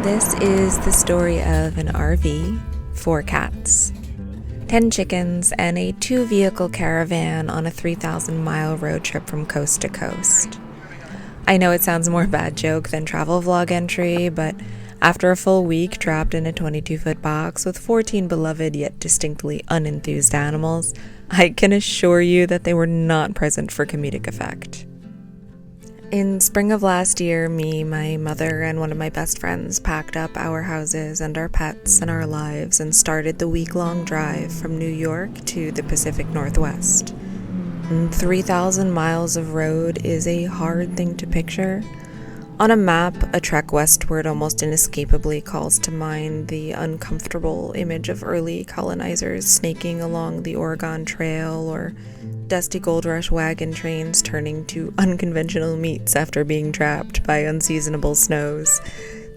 This is the story of an RV, 4 cats, 10 chickens, and a 2-vehicle caravan on a 3,000-mile road trip from coast to coast. I know it sounds more bad joke than travel vlog entry, but after a full week trapped in a 22-foot box with 14 beloved yet distinctly unenthused animals, I can assure you that they were not present for comedic effect. In spring of last year, me, my mother, and one of my best friends packed up our houses and our pets and our lives and started the week-long drive from New York to the Pacific Northwest. 3,000 miles of road is a hard thing to picture. On a map, a trek westward almost inescapably calls to mind the uncomfortable image of early colonizers snaking along the Oregon Trail or dusty gold rush wagon trains turning to unconventional meats after being trapped by unseasonable snows.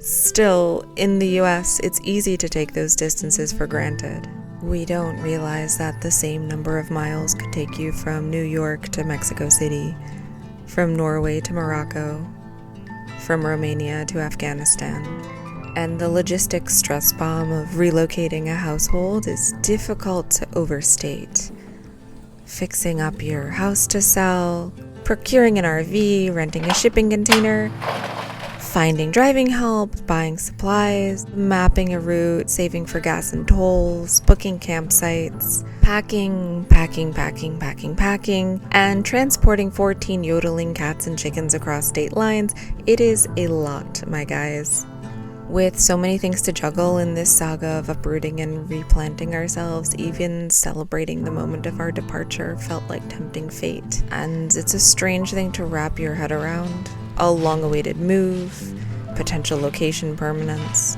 Still, in the US, it's easy to take those distances for granted. We don't realize that the same number of miles could take you from New York to Mexico City, from Norway to Morocco, from Romania to Afghanistan. And the logistics stress bomb of relocating a household is difficult to overstate. Fixing up your house to sell, procuring an RV, renting a shipping container, finding driving help, buying supplies, mapping a route, saving for gas and tolls, booking campsites, packing, and transporting 14 yodeling cats and chickens across state lines. It is a lot, my guys. With so many things to juggle in this saga of uprooting and replanting ourselves, even celebrating the moment of our departure felt like tempting fate. And it's a strange thing to wrap your head around. A long-awaited move, potential location permanence,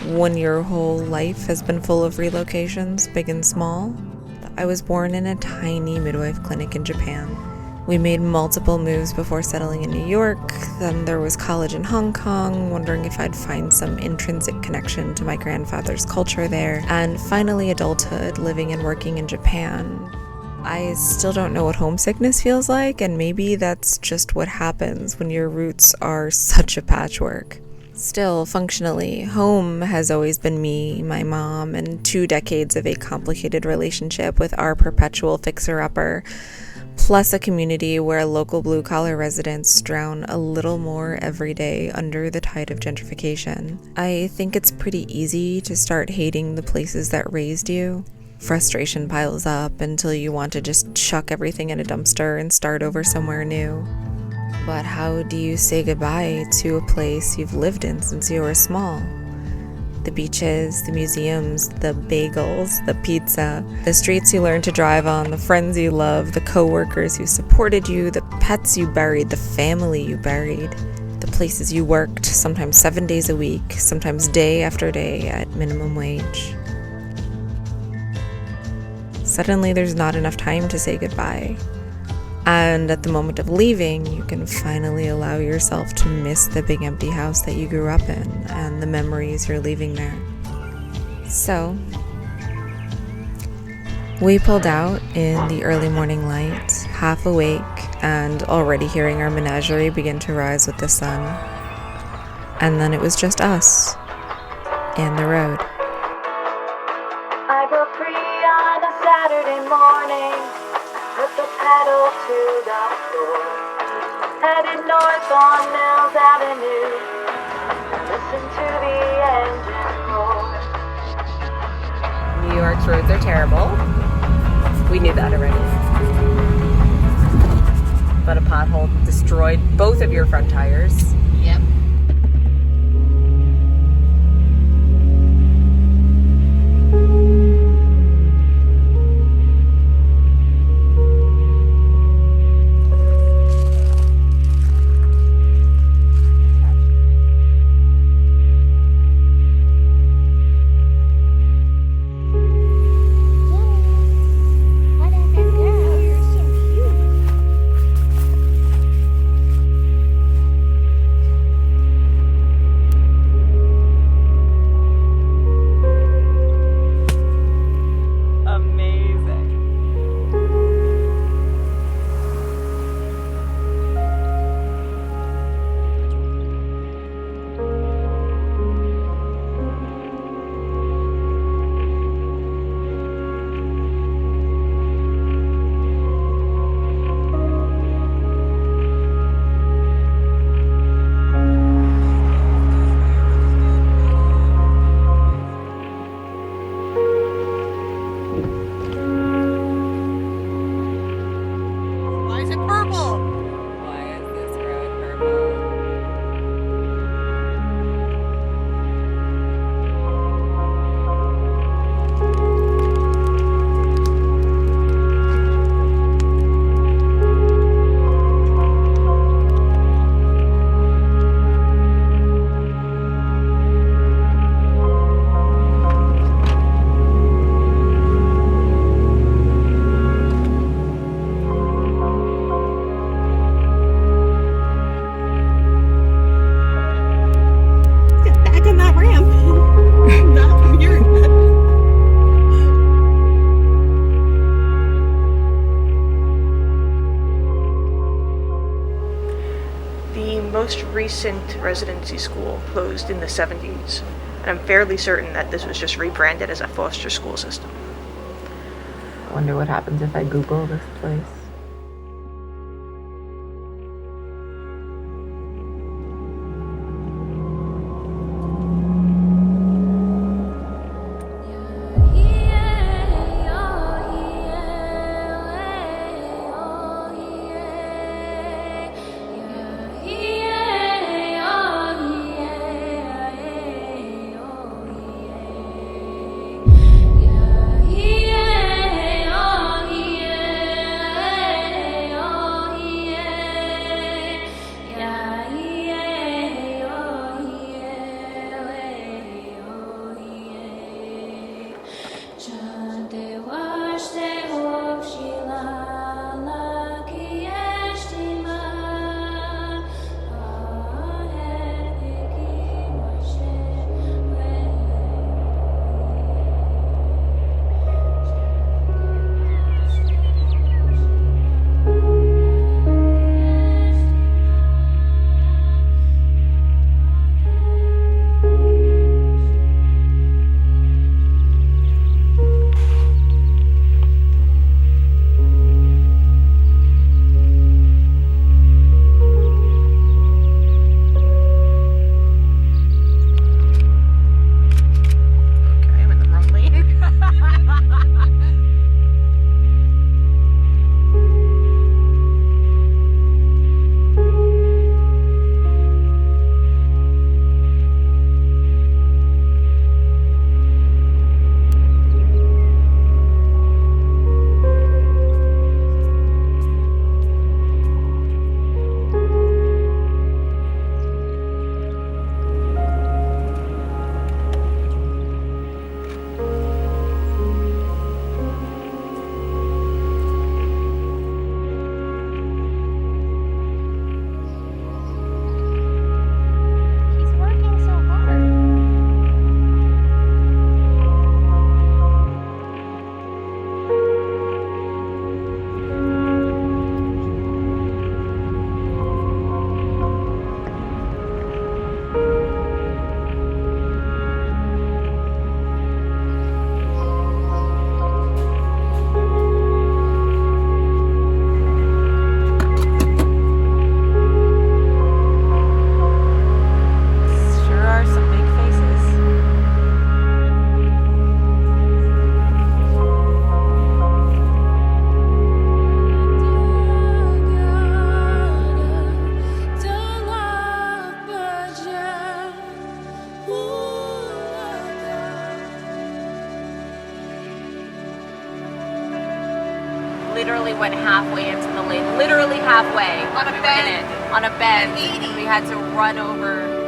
when your whole life has been full of relocations, big and small. I was born in a tiny midwife clinic in Japan. We made multiple moves before settling in New York. Then there was college in Hong Kong, wondering if I'd find some intrinsic connection to my grandfather's culture there. And finally adulthood, living and working in Japan. I still don't know what homesickness feels like, and maybe that's just what happens when your roots are such a patchwork. Still, functionally, home has always been me, my mom, and 2 decades of a complicated relationship with our perpetual fixer-upper, plus a community where local blue-collar residents drown a little more every day under the tide of gentrification. I think it's pretty easy to start hating the places that raised you. Frustration piles up until you want to just chuck everything in a dumpster and start over somewhere new. But how do you say goodbye to a place you've lived in since you were small? The beaches, the museums, the bagels, the pizza, the streets you learned to drive on, the friends you love, the co-workers who supported you, the pets you buried, the family you buried, the places you worked, sometimes 7 days a week, sometimes day after day at minimum wage. Suddenly there's not enough time to say goodbye. And at the moment of leaving, you can finally allow yourself to miss the big empty house that you grew up in and the memories you're leaving there. So, we pulled out in the early morning light, half awake and already hearing our menagerie begin to rise with the sun. And then it was just us and the road. I broke free on a Saturday morning, put the pedal to the floor, headed north on Mills Avenue, listen to the engine roar. New York's roads are terrible. We knew that already. But a pothole destroyed both of your front tires. Yep. most recent residency school closed in the 70s, and I'm fairly certain that this was just rebranded as a foster school system. I wonder what happens if I Google this place. Literally went halfway into the lake, literally halfway. On a bend. On a bend. And we had to run over.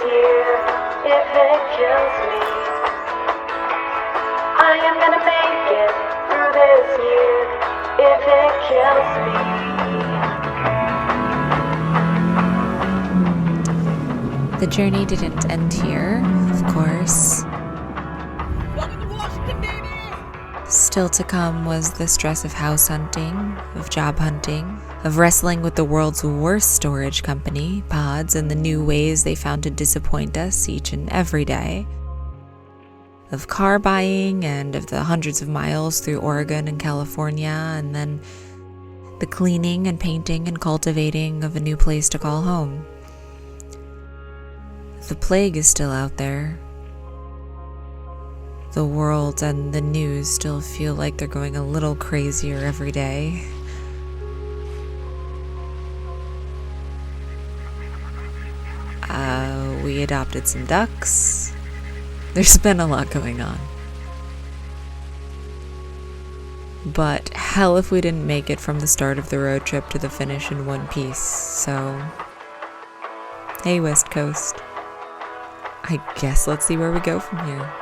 year if it kills me. I am gonna make it through this year if it kills me. The journey didn't end here, of course. Still to come was the stress of house hunting, of job hunting, of wrestling with the world's worst storage company, Pods, and the new ways they found to disappoint us each and every day, of car buying and of the hundreds of miles through Oregon and California, and then the cleaning and painting and cultivating of a new place to call home. The plague is still out there. The world and the news still feel like they're going a little crazier every day. We adopted some ducks. There's been a lot going on. But hell if we didn't make it from the start of the road trip to the finish in one piece, so... Hey, West Coast. I guess let's see where we go from here.